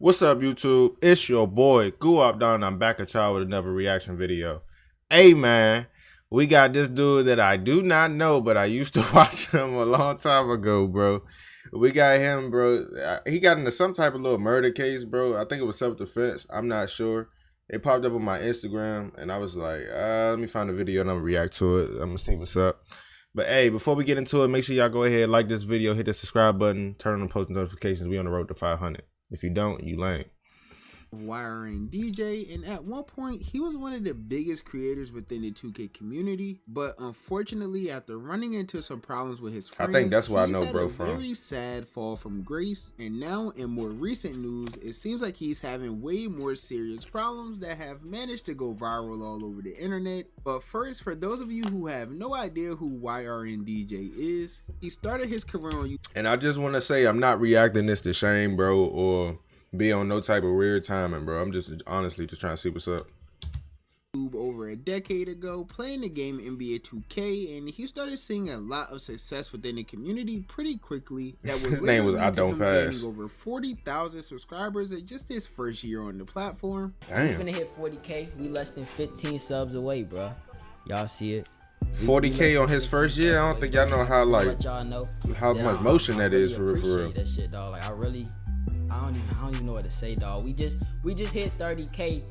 What's up, YouTube? It's your boy, Guap Don. I'm back at y'all with another reaction video. Hey, man, we got this dude that I do not know, but I used to watch him a long time ago, bro. We got him, bro. He got into some type of little murder case, bro. I think it was self-defense. I'm not sure. It popped up on my Instagram, and I was like, let me find a video, and I'm going to react to it. I'm going to see what's up. But, hey, before we get into it, make sure y'all go ahead, like this video, hit the subscribe button, turn on post notifications. We on the road to 500. If you don't, you lame. YRNDJ, and at one point he was one of the biggest creators within the 2K community, but unfortunately after running into some problems with his friends, I think that's where I know bro from. Very sad fall from grace, and now in more recent news it seems like he's having way more serious problems that have managed to go viral all over the internet. But first, for those of you who have no idea who YRNDJ is, he started his career on YouTube. And I just want to say I'm not reacting this to shame, bro, or be on no type of weird timing, bro. I'm just honestly just trying to see what's up. Over a decade ago, playing the game NBA 2K, and he started seeing a lot of success within the community pretty quickly. That was his name was I Don't Pass. Over 40,000 subscribers in just his first year on the platform. Damn. We're gonna hit 40K. We less than 15 subs away, bro. Y'all see it? 40K on his first year. I don't think y'all know how how much motion that is for real. That shit, dog. Like I don't even know what to say, dog. We just hit 30K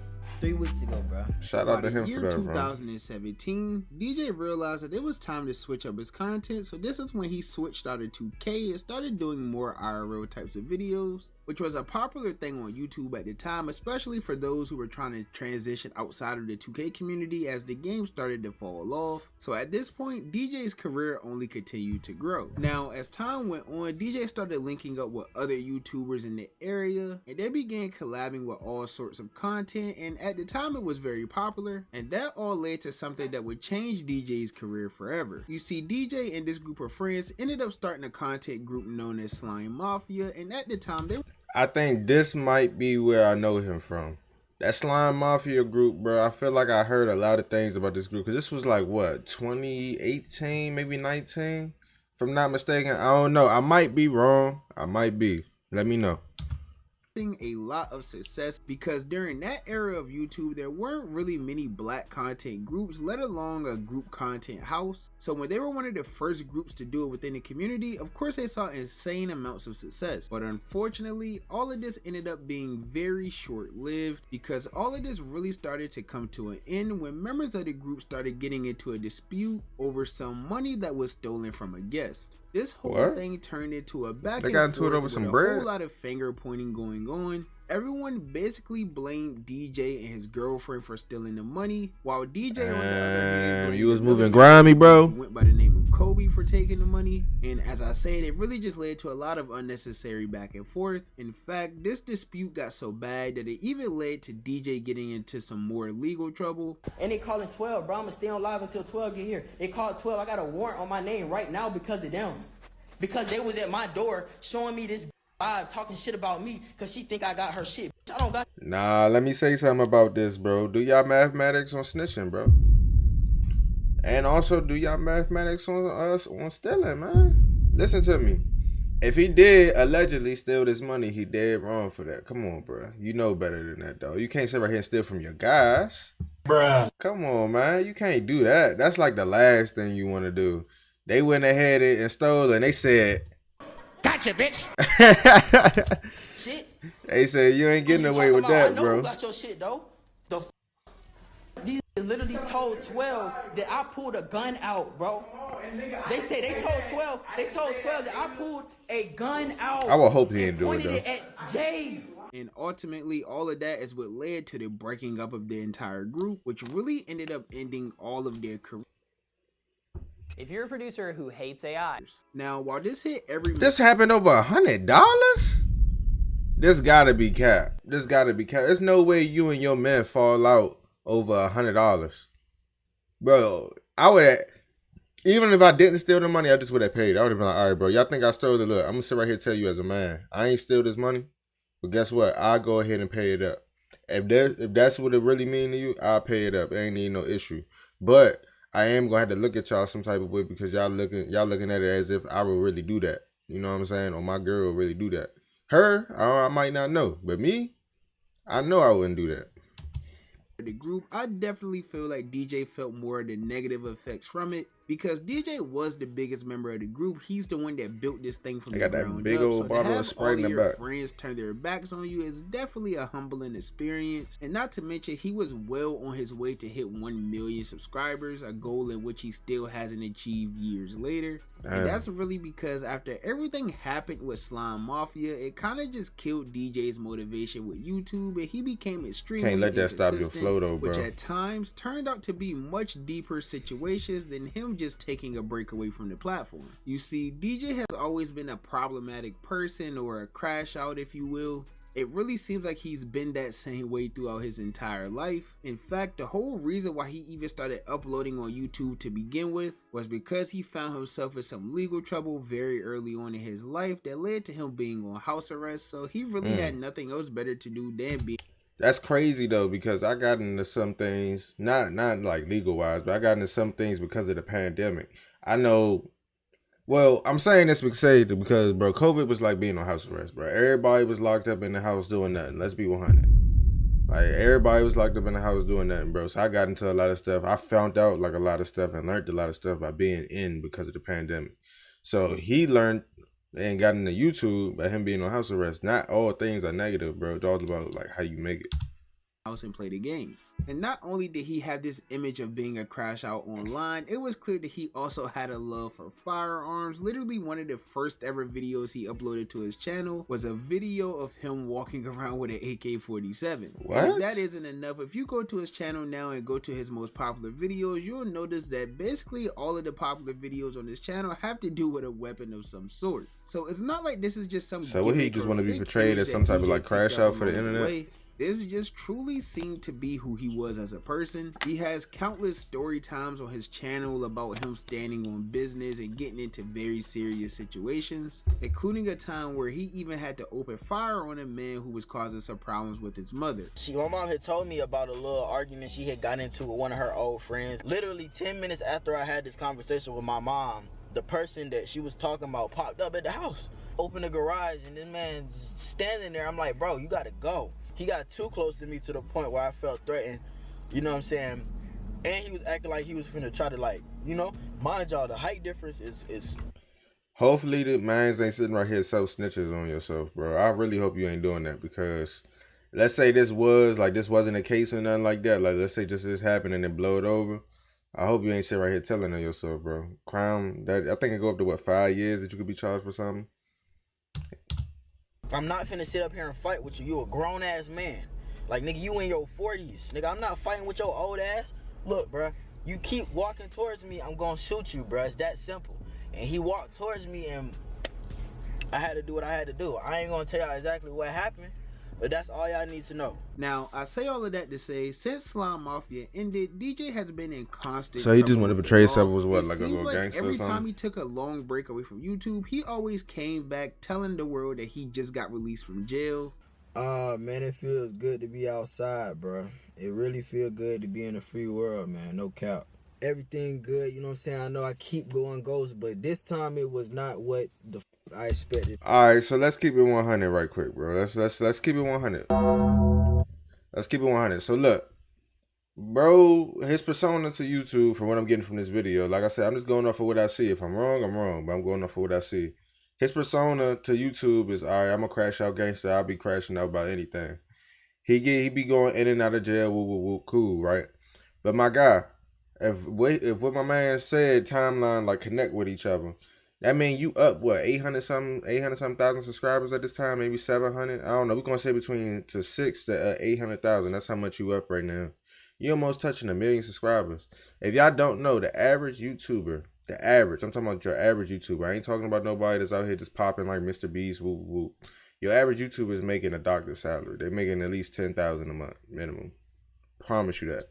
3 weeks ago, bro. Shout out to him for that, bro. 2017, DJ realized that it was time to switch up his content, so this is when he switched out of 2K and started doing more IRL types of videos, which was a popular thing on YouTube at the time, especially for those who were trying to transition outside of the 2K community as the game started to fall off. So at this point, DJ's career only continued to grow. Now, as time went on, DJ started linking up with other YouTubers in the area, and they began collabing with all sorts of content, and at the time it was very popular, and that all led to something that would change DJ's career forever. You see, DJ and this group of friends ended up starting a content group known as Slime Mafia, and at the time I think this might be where I know him from. That Slime Mafia group, bro. I feel like I heard a lot of things about this group. Because this was like, what, 2018, maybe 19? If I'm not mistaken. I don't know. I might be wrong. I might be. Let me know. A lot of success because during that era of YouTube there weren't really many black content groups, let alone a group content house. So when they were one of the first groups to do it within the community, of course they saw insane amounts of success. But unfortunately, all of this ended up being very short-lived because all of this really started to come to an end when members of the group started getting into a dispute over some money that was stolen from a guest. This whole thing turned into a back and forth over with some a bread. whole lot of finger pointing going on. Everyone basically blamed DJ and his girlfriend for stealing the money, while DJ on the other hand, you was moving grimy, bro. Went by the name of Kobe for taking the money. And as I said, it really just led to a lot of unnecessary back and forth. In fact, this dispute got so bad that it even led to DJ getting into some more legal trouble. And they calling 12, bro. I'ma stay on live until 12 get here. They called 12. I got a warrant on my name right now because of them. Because they was at my door showing me this live talking shit about me because she think I got her shit. I don't got. Nah, let me say something about this, bro. Do y'all mathematics on snitching, bro? And also, do y'all mathematics on us on stealing, man? Listen to me. If he did allegedly steal this money, he dead wrong for that. Come on, bro. You know better than that, though. You can't sit right here and steal from your guys. Bruh. Come on, man. You can't do that. That's like the last thing you want to do. They went ahead and stole and they said, "Gotcha, bitch." Shit. They said you ain't getting away with that, bro. I know who got your shit though. These literally told 12 that I pulled a gun out, bro. They say they told 12 that I pulled a gun out. I will hope he didn't do it though. Pointed it at Jay. And ultimately, all of that is what led to the breaking up of the entire group, which really ended up ending all of their careers. If you're a producer who hates AI. Now, while this hit this happened over $100? This gotta be cap. This gotta be cap. There's no way you and your man fall out over $100. Bro, I would have, even if I didn't steal the money, I just would have paid. I would have been like, all right, bro, y'all think I stole it? Look, I'm gonna sit right here and tell you as a man, I ain't steal this money. But guess what? I'll go ahead and pay it up. If that's what it really mean to you, I'll pay it up. It ain't need no issue. But I am gonna have to look at y'all some type of way because y'all looking at it as if I would really do that. You know what I'm saying? Or my girl will really do that. Her, I might not know, but me, I know I wouldn't do that. The group, I definitely feel like DJ felt more of the negative effects from it because DJ was the biggest member of the group. He's the one that built this thing from the ground big up. old So to bottle of have Sprite all in of the your back. friends turn their backs on you is definitely a humbling experience. And not to mention, he was well on his way to hit 1 million subscribers, a goal in which he still hasn't achieved years later. And that's really because after everything happened with Slime Mafia, it kind of just killed DJ's motivation with YouTube, and he became extremely Can't let that stop your inconsistent, flow though, bro. which at times turned out to be much deeper situations than him just taking a break away from the platform. You see, DJ has always been a problematic person, or a crash out if you will. It really seems like he's been that same way throughout his entire life. In fact, the whole reason why he even started uploading on YouTube to begin with was because he found himself in some legal trouble very early on in his life that led to him being on house arrest, so he really had nothing else better to do than be. That's crazy though, because I got into some things, not like legal wise, but I got into some things because of the pandemic. I know. Well, I'm saying this because, bro, COVID was like being on house arrest, bro. Everybody was locked up in the house doing nothing. Let's be 100. Like, everybody was locked up in the house doing nothing, bro. So I got into a lot of stuff. I found out, like, a lot of stuff and learned a lot of stuff by being in because of the pandemic. So he learned and got into YouTube by him being on house arrest. Not all things are negative, bro. It's all about, like, how you make it. House and play the game. And not only did he have this image of being a crash out online, it was clear that he also had a love for firearms. Literally one of the first ever videos he uploaded to his channel was a video of him walking around with an AK-47. What? And if that isn't enough, if you go to his channel now and go to his most popular videos, you'll notice that basically all of the popular videos on his channel have to do with a weapon of some sort. So it's not like this is just some. So would he just want to be portrayed as some type of like crash out for the internet? This just truly seemed to be who he was as a person. He has countless story times on his channel about him standing on business and getting into very serious situations, including a time where he even had to open fire on a man who was causing some problems with his mother. My mom had told me about a little argument she had got into with one of her old friends. Literally 10 minutes after I had this conversation with my mom, the person that she was talking about popped up at the house. Opened the garage and this man's standing there. I'm like, bro, you gotta go. He got too close to me to the point where I felt threatened, you know what I'm saying? And he was acting like he was finna try to, like, you know, mind y'all, the height difference is... Hopefully the mans ain't sitting right here self-snitches on yourself, bro. I really hope you ain't doing that, because let's say this wasn't a case or nothing like that. Like, let's say just this happened and then blow it over. I hope you ain't sit right here telling on yourself, bro. Crime, that I think it go up to, what, 5 years that you could be charged for something? I'm not finna sit up here and fight with you. You a grown ass man. Like, nigga, you in your 40s. Nigga, I'm not fighting with your old ass. Look, bruh, you keep walking towards me, I'm gonna shoot you, bruh. It's that simple. And he walked towards me and I had to do what I had to do. I ain't gonna tell y'all exactly what happened, but that's all y'all need to know. Now, I say all of that to say, since Slime Mafia ended, DJ has been in constant. So he just want to portray himself as what, It like a little seems like gangster or every something? time he took a long break away from YouTube, he always came back telling the world that he just got released from jail. Man, it feels good to be outside, bro. It really feels good to be in a free world, man. No cap. Everything good, you know what I'm saying? I know I keep going ghost, but this time it was not what the I expected. All right, so let's keep it 100 right quick, bro. Let's keep it 100. Let's keep it 100. So look, bro, his persona to YouTube, from what I'm getting from this video, like I said, I'm just going off of what I see. If I'm wrong, I'm wrong, but I'm going off of what I see. His persona to YouTube is, all right, I'm a crash out gangster. I'll be crashing out about anything. He be going in and out of jail, woo, cool, right? But my guy, if what my man said, timeline like connect with each other, that mean you up what 800 something thousand subscribers at this time, maybe 700. I don't know. We're gonna say between to 600 to 800,000. That's how much you up right now. You almost touching 1 million subscribers. If y'all don't know, the average YouTuber, I'm talking about your average YouTuber. I ain't talking about nobody that's out here just popping like Mr. Beast, woo. Your average YouTuber is making a doctor's salary. They're making at least 10,000 a month minimum. Promise you that.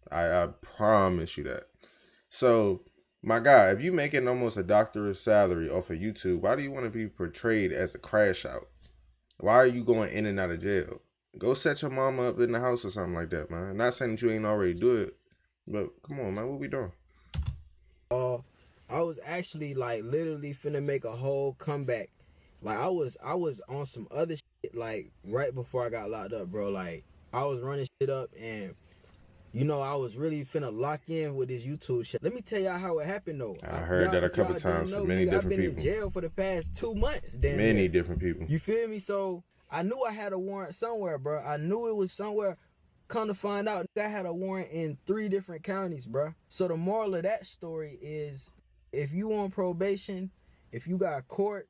I promise you that. So, my guy, if you making almost a doctor's salary off of YouTube, why do you want to be portrayed as a crash out? Why are you going in and out of jail? Go set your mama up in the house or something like that, man. Not saying that you ain't already do it, but come on, man, what we doing? I was actually like literally finna make a whole comeback Like I was on some other shit like right before I got locked up, bro. Like I was running shit up and you know, I was really finna lock in with this YouTube shit. Let me tell y'all how it happened though. I heard that a couple times from many different people. I've been in jail for the past 2 months. Many different people. You feel me? So I knew I had a warrant somewhere, bro. I knew it was somewhere. Come to find out, I had a warrant in 3 different counties, bro. So the moral of that story is, if you on probation, if you got court,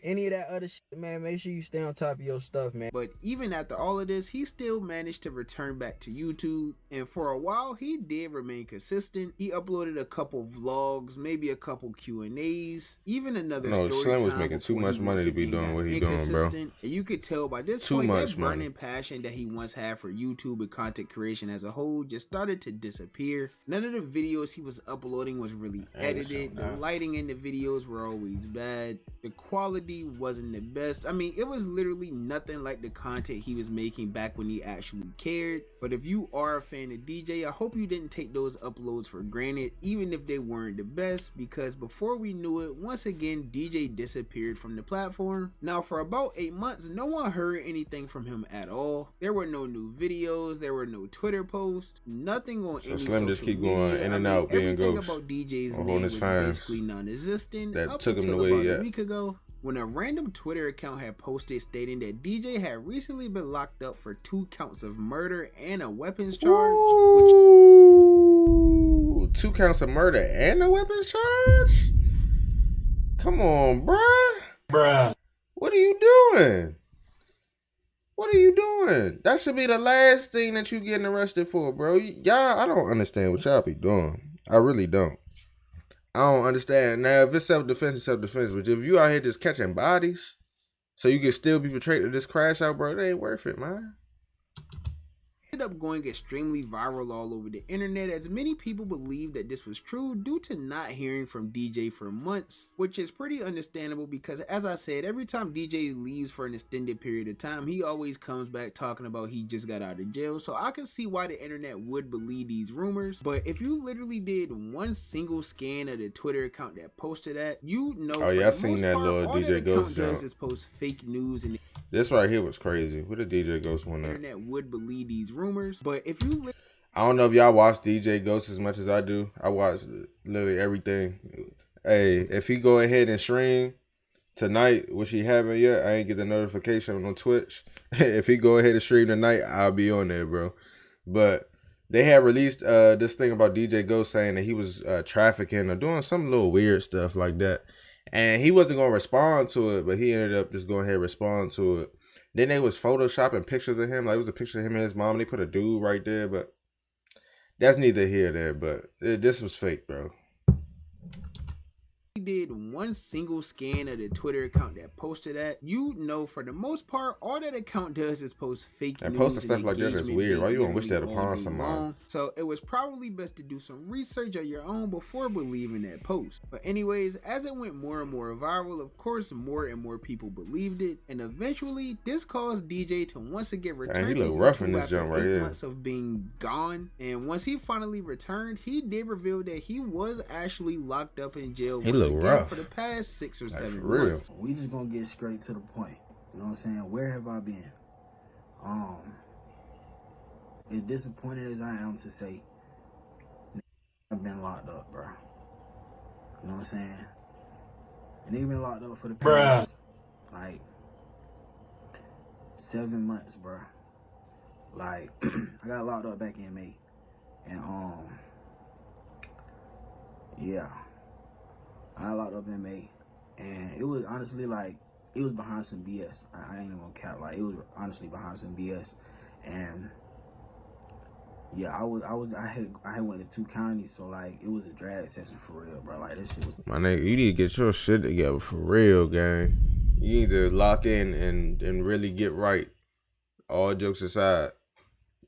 any of that other shit, man, make sure you stay on top of your stuff, man. But even after all of this, he still managed to return back to YouTube, and for a while he did remain consistent. He uploaded a couple vlogs, maybe a couple Q&As, even another story Slim time was making too much money to be doing what he doing, bro. And you could tell by this point that burning passion that he once had for YouTube and content creation as a whole just started to disappear. None of the videos he was uploading was really edited. The lighting in the videos were always bad. The quality wasn't the best. I mean, it was literally nothing like the content he was making back when he actually cared. But if you are a fan of DJ, I hope you didn't take those uploads for granted, even if they weren't the best, because before we knew it, once again, DJ disappeared from the platform. Now, for about 8 months, no one heard anything from him at all. There were no new videos, there were no Twitter posts, nothing on any Slim social just keep media. going in and out being ghost. Everything about DJ's name was basically non-existent that up took him until away about a week ago, when a random Twitter account had posted stating that DJ had recently been locked up for 2 counts of murder and a weapons charge. Ooh, 2 counts of murder and a weapons charge? Come on, bruh. What are you doing? What are you doing? That should be the last thing that you getting arrested for, bro. Y'all, I don't understand what y'all be doing. I really don't. I don't understand. Now, if it's self-defense, it's self-defense. But if you out here just catching bodies, so you can still be portrayed to this crash out, bro, it ain't worth it, man. Ended up going extremely viral all over the internet, as many people believe that this was true due to not hearing from DJ for months, which is pretty understandable because, as I said, every time DJ leaves for an extended period of time, he always comes back talking about he just got out of jail. So I can see why the internet would believe these rumors. But if you literally did one single scan of the Twitter account that posted that, you know, oh yeah, I seen that little DJ Ghost jump. Is post fake news, and this right here was crazy. What did DJ Ghost want? The internet would believe these rumors. But if you I don't know if y'all watch DJ Ghost as much as I do. I watch literally everything. Hey, if he go ahead and stream tonight, which he haven't yet, I ain't get the notification on Twitch. If he go ahead and stream tonight, I'll be on there, bro. But they had released this thing about DJ Ghost saying that he was trafficking or doing some little weird stuff like that. And he wasn't going to respond to it, but he ended up just going ahead and respond to it. Then they was photoshopping pictures of him. Like, it was a picture of him and his mom. They put a dude right there, but that's neither here nor there. But this was fake, bro. Did one single scan of the Twitter account that posted that, you know, for the most part, all that account does is post fake news. And posting stuff like that is weird. Why you gonna wish that upon somebody? So it was probably best to do some research on your own before believing that post. But anyways, as it went more and more viral, of course, more and more people believed it, and eventually this caused DJ to once again return. He look rough in this jump right here. Months of being gone, and once he finally returned, he did reveal that he was actually locked up in jail. He look rough for the past 6 or 7 real months. We just gonna get straight to the point. You know what I'm saying? Where have I been? As disappointed as I am to say, I've been locked up, bro. You know what I'm saying? And they've been locked up for the past, like, 7 months, bro. Like, I got locked up back in May. And, yeah. I got locked up in May, and it was honestly like, it was behind some BS. I ain't even gonna cap, like, it was honestly behind some BS. And yeah, I had went to 2 counties, so like it was a drag session for real, bro. Like, this shit was. My nigga, you need to get your shit together for real, gang. You need to lock in and really get right. All jokes aside,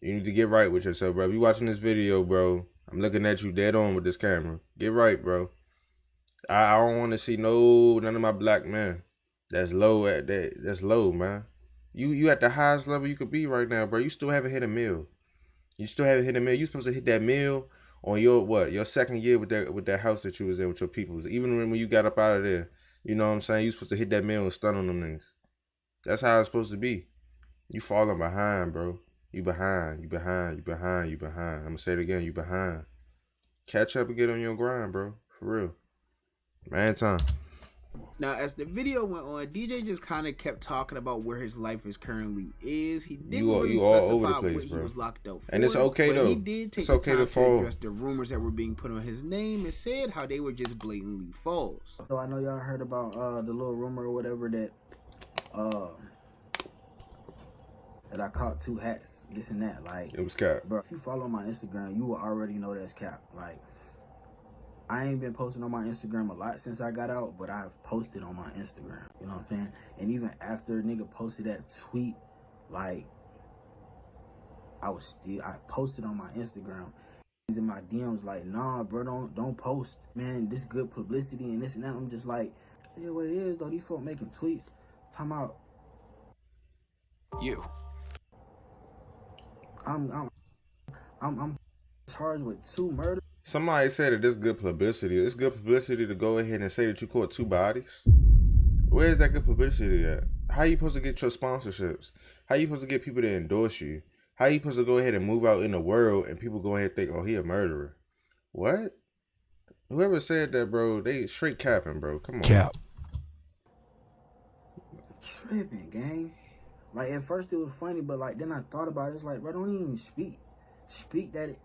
you need to get right with yourself, bro. If you watching this video, bro, I'm looking at you dead on with this camera. Get right, bro. I don't want to see none of my black men that's low at that. That's low, man. You at the highest level you could be right now, bro. You still haven't hit a meal. You still haven't hit a meal. You supposed to hit that meal on your 2nd year with that house that you was in with your people. Even when you got up out of there, You know what I'm saying? You supposed to hit that man and stun on them niggas. That's how it's supposed to be. You falling behind, bro. You behind. I'm gonna say it again. You behind. Catch up and get on your grind, bro. For real. Man, time. Now, as the video went on, DJ just kind of kept talking about where his life is currently is. He didn't really specify what he was locked up for. And it's okay though. He did take the time to address the rumors that were being put on his name and said how they were just blatantly false. So I know y'all heard about the little rumor or whatever that I caught 2 hats, this and that. Like, it was cap. Bro, if you follow my Instagram, you will already know that's cap. Like, I ain't been posting on my Instagram a lot since I got out, but I've posted on my Instagram. You know what I'm saying? And even after nigga posted that tweet, like, I posted on my Instagram. He's in my DMs like, nah, bro, don't post. Man, this good publicity and this and that. I'm just like, yeah, what it is though. These folk making tweets talking about you. I'm charged with 2 murders. Somebody said that this good publicity. It's good publicity to go ahead and say that you caught 2 bodies. Where is that good publicity at? How you supposed to get your sponsorships? How you supposed to get people to endorse you? How you supposed to go ahead and move out in the world and people go ahead and think, oh, he a murderer? What? Whoever said that, bro, they straight capping, bro. Come on. Cap. Tripping, gang. Like, at first it was funny, but like then I thought about it. It's like, bro, don't even speak that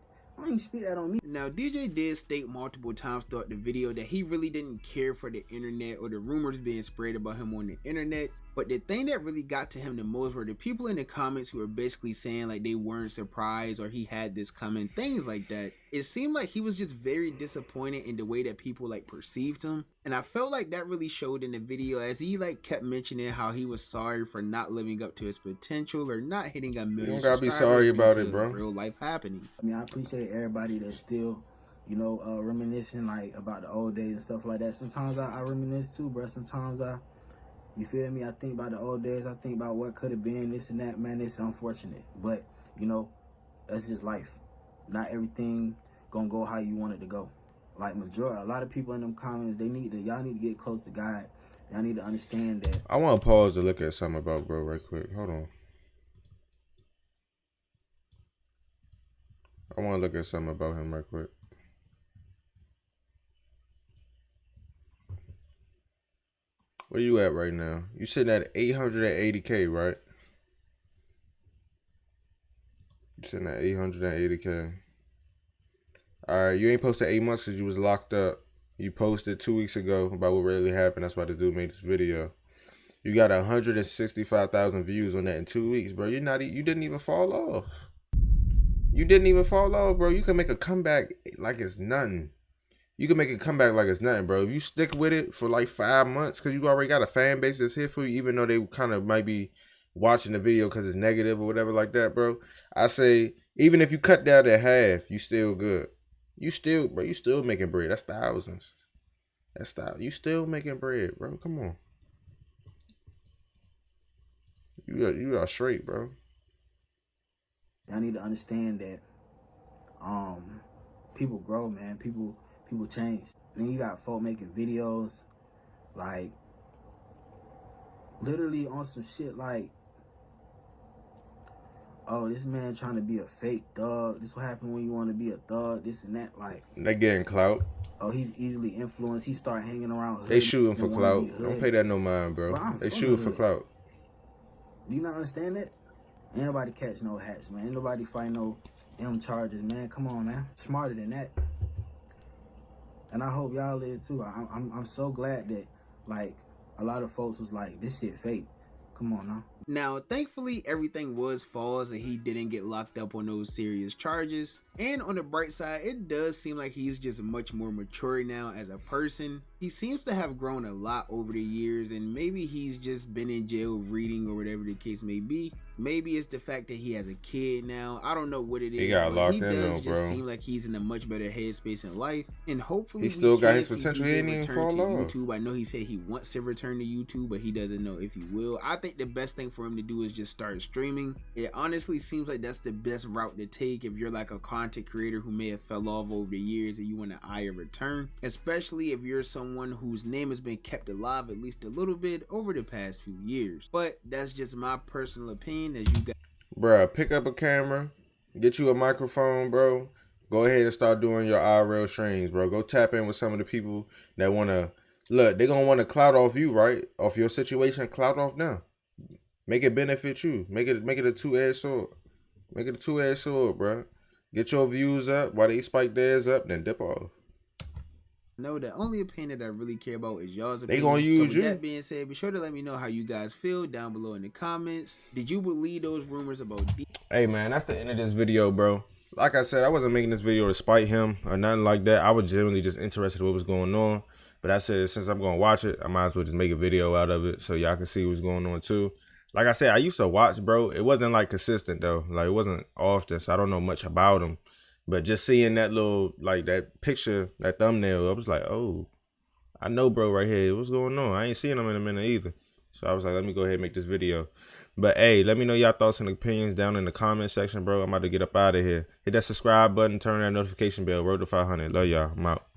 on me. Now, DJ did state multiple times throughout the video that he really didn't care for the internet or the rumors being spread about him on the internet. But the thing that really got to him the most were the people in the comments who were basically saying like they weren't surprised or he had this coming, things like that. It seemed like he was just very disappointed in the way that people like perceived him. And I felt like that really showed in the video as he like kept mentioning how he was sorry for not living up to his potential or not hitting a million. You don't gotta be sorry about it, bro. Real life happening. I mean, I appreciate everybody that's still, you know, reminiscing like about the old days and stuff like that. Sometimes I reminisce too, bro. Sometimes you feel me? I think about the old days. I think about what could have been, this and that. Man, it's unfortunate, but you know, that's just life. Not everything gonna go how you want it to go. Like a lot of people in them comments, y'all need to get close to God. Y'all need to understand that. I want to pause to look at something about bro right quick. Hold on. I want to look at something about him right quick. Where you at right now? You sitting at 880K, right? You sitting at 880K. Alright, you ain't posted 8 months because you was locked up. You posted 2 weeks ago about what really happened. That's why this dude made this video. You got 165,000 views on that in 2 weeks, bro. You didn't even fall off. You didn't even fall off, bro. You can make a comeback like it's nothing. You can make a comeback like it's nothing, bro. If you stick with it for like 5 months, because you already got a fan base that's here for you, even though they kind of might be watching the video because it's negative or whatever like that, bro. I say, even if you cut down to half, you still good. You still making bread. That's thousands. You still making bread, bro. Come on. You are straight, bro. I need to understand that people grow, man. People change. Then you got folk making videos like literally on some shit like, oh, this man trying to be a fake thug. This what happen when you want to be a thug, this and that. Like, they getting clout. Oh, he's easily influenced. He start hanging around. They shooting for clout. Don't pay that no mind, bro. They shooting for clout. Do you not understand that? Ain't nobody catch no hats, man. Ain't nobody fight no M charges, man. Come on, man. Smarter than that. And I hope y'all is too. I'm so glad that like a lot of folks was like, this shit fake. Come on now. Now, thankfully, everything was false and he didn't get locked up on those serious charges. And on the bright side, it does seem like he's just much more mature now as a person. He seems to have grown a lot over the years, and maybe he's just been in jail reading or whatever the case may be. Maybe it's the fact that he has a kid now. I don't know what it is. He got locked in though, He does just seem like he's in a much better headspace in life, and hopefully he still got his potential. He ain't even fall off. YouTube. I know he said he wants to return to YouTube, but he doesn't know if he will. I think the best thing for him to do is just start streaming. It honestly seems like that's the best route to take if you're like a content creator who may have fell off over the years and you want to eye a return, especially if you're someone someone whose name has been kept alive at least a little bit over the past few years. But that's just my personal opinion, as you guys. Bruh, pick up a camera, get you a microphone, bro. Go ahead and start doing your IRL streams, bro. Go tap in with some of the people that want to, look, they're going to want to clout off you, right? Off your situation, clout off them. Make it benefit you. Make it a two-edged sword. Make it a two-edged sword, bro. Get your views up while they spike theirs up, then dip off. No, the only opinion that I really care about is y'all's opinion. They gonna use so with you. That being said, be sure to let me know how you guys feel down below in the comments. Did you believe those rumors about D? Hey man, that's the end of this video, bro. Like I said, I wasn't making this video to spite him or nothing like that. I was genuinely just interested in what was going on. But I said, since I'm gonna watch it, I might as well just make a video out of it so y'all can see what's going on too. Like I said, I used to watch, bro. It wasn't like consistent though. Like it wasn't often, so I don't know much about him. But just seeing that little, like that picture, that thumbnail, I was like, oh, I know bro right here. What's going on? I ain't seen him in a minute either. So I was like, let me go ahead and make this video. But hey, let me know y'all thoughts and opinions down in the comment section, bro. I'm about to get up out of here. Hit that subscribe button, turn that notification bell, road to 500. Love y'all. I'm out.